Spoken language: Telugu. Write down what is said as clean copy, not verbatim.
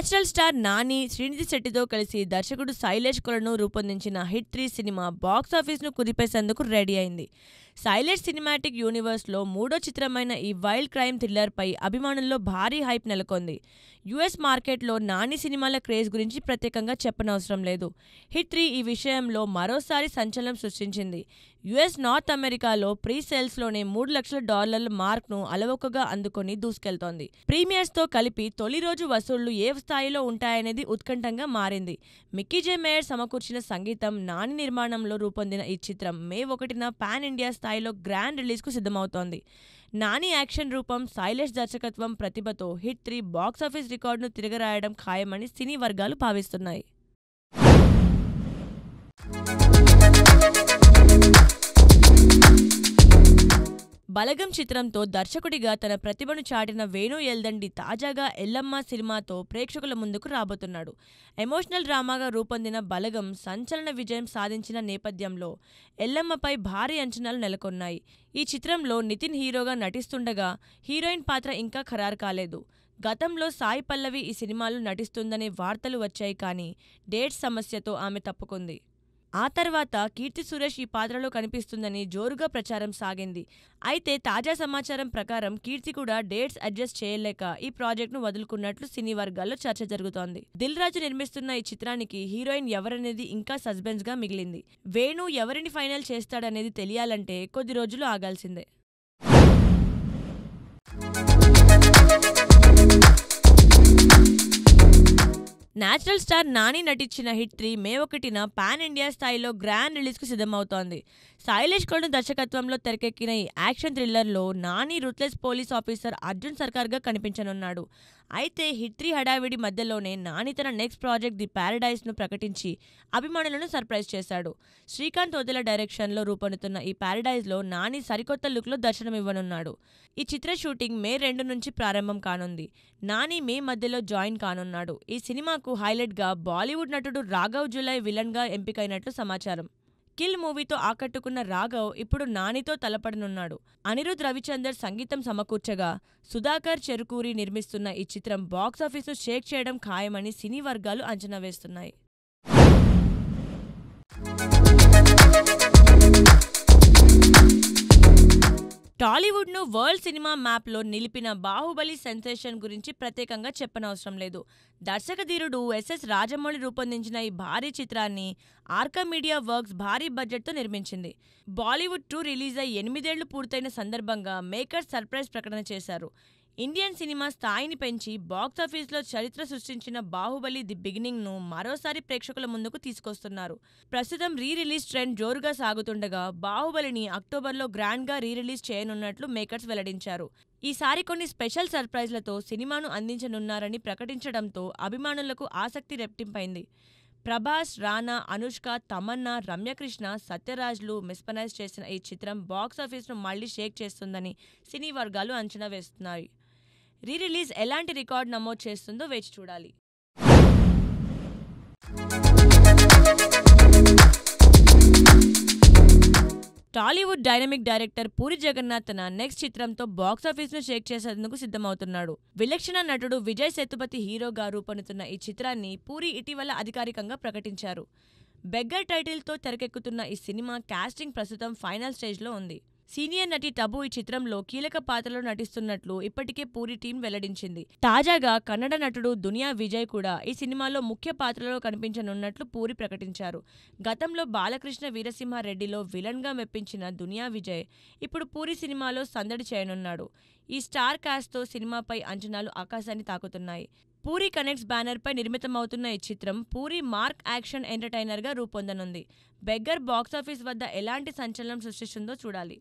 నేచురల్ స్టార్ నాని, శ్రీనిధి శెట్టితో కలిసి దర్శకుడు శైలేష్ కొలను రూపొందించిన హిట్ 3 సినిమా బాక్సాఫీస్ను కుదిపేసేందుకు రెడీ అయింది. శైలేష్ సినిమాటిక్ యూనివర్స్లో మూడో చిత్రమైన ఈ వైల్డ్ క్రైమ్ థ్రిల్లర్పై అభిమానుల్లో భారీ హైప్ నెలకొంది. యుఎస్ మార్కెట్లో నాని సినిమాల క్రేజ్ గురించి ప్రత్యేకంగా చెప్పనవసరం లేదు. హిట్ 3 ఈ విషయంలో మరోసారి సంచలనం సృష్టించింది. యుఎస్, నార్త్ అమెరికాలో ప్రీ సేల్స్లోనే $3 లక్షల మార్క్ను అలవోకగా అందుకొని దూసుకెళ్తోంది. ప్రీమియర్స్తో కలిపి తొలి రోజు వసూళ్లు ఏ స్థాయిలో ఉంటాయనేది ఉత్కంఠంగా మారింది. మిక్కీ జే మేయర్ సమకూర్చిన సంగీతం, నాని నిర్మాణంలో రూపొందిన ఈ చిత్రం మే 1న పాన్ ఇండియా స్థాయిలో గ్రాండ్ రిలీజ్కు సిద్ధమవుతోంది. నాని యాక్షన్ రూపం, శైలేష్ దర్శకత్వం, ప్రతిభతో హిట్ 3 బాక్సాఫీస్ రికార్డును తిరగరాయడం ఖాయమని సినీ వర్గాలు భావిస్తున్నాయి. బలగం చిత్రంతో దర్శకుడిగా తన ప్రతిభను చాటిన వేణు ఎల్దండి తాజాగా ఎల్లమ్మ సినిమాతో ప్రేక్షకుల ముందుకు రాబోతున్నాడు. ఎమోషనల్ డ్రామాగా రూపొందిన బలగం సంచలన విజయం సాధించిన నేపథ్యంలో ఎల్లమ్మపై భారీ అంచనాలు నెలకొన్నాయి. ఈ చిత్రంలో నితిన్ హీరోగా నటిస్తుండగా హీరోయిన్ పాత్ర ఇంకా ఖరారు కాలేదు. గతంలో సాయి పల్లవి ఈ సినిమాలో నటిస్తుందనే వార్తలు వచ్చాయి, కానీ డేట్స్ సమస్యతో ఆమె తప్పుకుంది. ఆ తర్వాత కీర్తి సురేష్ ఈ పాత్రలో కనిపిస్తుందని జోరుగా ప్రచారం సాగింది. అయితే తాజా సమాచారం ప్రకారం కీర్తి కూడా డేట్స్ అడ్జస్ట్ చేయలేక ఈ ప్రాజెక్టును వదులుకున్నట్లు సినీ వర్గాల్లో చర్చ జరుగుతోంది. దిల్ రాజు నిర్మిస్తున్న ఈ చిత్రానికి హీరోయిన్ ఎవరనేది ఇంకా సస్పెన్స్ గా మిగిలింది. వేణు ఎవరిని ఫైనల్ చేస్తాడనేది తెలియాలంటే కొద్ది రోజులు ఆగాల్సిందే. నేచురల్ స్టార్ నాని నటించిన హిట్ 3 మే 1న పాన్ ఇండియా స్థాయిలో గ్రాండ్ రిలీజ్కు సిద్ధమవుతోంది. శైలేష్ కొలను దర్శకత్వంలో తెరకెక్కిన ఈ యాక్షన్ థ్రిల్లర్లో Nani ruthless police officer Arjun సర్కార్గా కనిపించనున్నాడు. అయితే హిట్ 3 హడావిడి మధ్యలోనే నాని తన నెక్స్ట్ ప్రాజెక్ట్ ది ప్యారడైజ్ను ప్రకటించి అభిమానులను సర్ప్రైజ్ చేశాడు. శ్రీకాంత్ వదెల డైరెక్షన్లో రూపొందుతున్న ఈ ప్యారడైజ్లో నాని సరికొత్త లుక్లో దర్శనమివ్వనున్నాడు. ఈ చిత్ర షూటింగ్ మే 2 నుంచి ప్రారంభం కానుంది. నాని మే మధ్యలో జాయిన్ కానున్నాడు. ఈ సినిమాకు హైలైట్గా బాలీవుడ్ నటుడు రాఘవ్ జులై విలన్గా ఎంపికైనట్లు సమాచారం. కిల్ మూవీతో ఆకట్టుకున్న రాఘవ్ ఇప్పుడు నానితో తలపడనున్నాడు. అనిరుద్ రవిచందర్ సంగీతం సమకూర్చగా సుధాకర్ చెరుకూరి నిర్మిస్తున్న ఈ చిత్రం బాక్సాఫీస్ను షేక్ చేయడం ఖాయమని సినీ వర్గాలు అంచనా వేస్తున్నాయి. టాలీవుడ్ను వరల్డ్ సినిమా మ్యాప్లో నిలిపిన బాహుబలి సెన్సేషన్ గురించి ప్రత్యేకంగా చెప్పనవసరం లేదు. దర్శకధీరుడు ఎస్ఎస్ రాజమౌళి రూపొందించిన ఈ భారీ చిత్రాన్ని ఆర్కా మీడియా వర్క్స్ భారీ బడ్జెట్తో నిర్మించింది. బాలీవుడ్ 2 రిలీజ్ అయి 8 ఏళ్లు పూర్తయిన సందర్భంగా మేకర్స్ సర్ప్రైజ్ ప్రకటన చేశారు. ఇండియన్ సినిమా స్థాయిని పెంచి బాక్సాఫీస్లో చరిత్ర సృష్టించిన బాహుబలి ది బిగినింగ్ను మరోసారి ప్రేక్షకుల ముందుకు తీసుకొస్తున్నారు. ప్రస్తుతం రిలీజ్ ట్రెండ్ జోరుగా సాగుతుండగా బాహుబలిని అక్టోబర్లో గ్రాండ్గా రిలీజ్ చేయనున్నట్లు మేకర్స్ వెల్లడించారు. ఈసారి కొన్ని స్పెషల్ సర్ప్రైజ్లతో సినిమాను అందించనున్నారని ప్రకటించడంతో అభిమానులకు ఆసక్తి రెట్టింపైంది. ప్రభాస్, రానా, అనుష్క, తమన్నా, రమ్యకృష్ణ, సత్యరాజ్లు మెస్పనైజ్ చేసిన ఈ చిత్రం బాక్సాఫీస్ను మళ్లీ షేక్ చేస్తుందని సినీ వర్గాలు అంచనా వేస్తున్నాయి. రిలీజ్ ఎలాంటి రికార్డు నమోదు చేస్తుందో వేచి చూడాలి. టాలీవుడ్ డైనమిక్ డైరెక్టర్ పూరి జగన్నాథ్ తన నెక్స్ట్ చిత్రంతో బాక్సాఫీస్ను షేక్ చేసేందుకు సిద్ధమవుతున్నాడు. విలక్షణ నటుడు విజయ్ సేతుపతి హీరోగా రూపొందుతున్న ఈ చిత్రాన్ని పూరి ఇటీవల అధికారికంగా ప్రకటించారు. బెగ్గర్ టైటిల్తో తెరకెక్కుతున్న ఈ సినిమా కాస్టింగ్ ప్రస్తుతం ఫైనల్ స్టేజ్లో ఉంది. సీనియర్ నటి టబు ఈ చిత్రంలో కీలక పాత్రలో నటిస్తున్నట్లు ఇప్పటికే పూరి టీం వెల్లడించింది. తాజాగా కన్నడ నటుడు దునియా విజయ్ కూడా ఈ సినిమాలో ముఖ్య పాత్రలో కనిపించనున్నట్లు పూరి ప్రకటించారు. గతంలో బాలకృష్ణ వీరసింహారెడ్డిలో విలన్గా మెప్పించిన దునియా విజయ్ ఇప్పుడు పూరి సినిమాలో సందడి చేయనున్నాడు. ఈ స్టార్ కాస్ట్తో సినిమాపై అంచనాలు ఆకాశాన్ని తాకుతున్నాయి. పూరి కనెక్ట్స్ బ్యానర్పై నిర్మితమవుతున్న ఈ చిత్రం పూరి మార్క్ యాక్షన్ ఎంటర్టైనర్గా రూపొందనుంది. బెగ్గర్ బాక్సాఫీస్ వద్ద ఎలాంటి సంచలనం సృష్టిస్తుందో చూడాలి.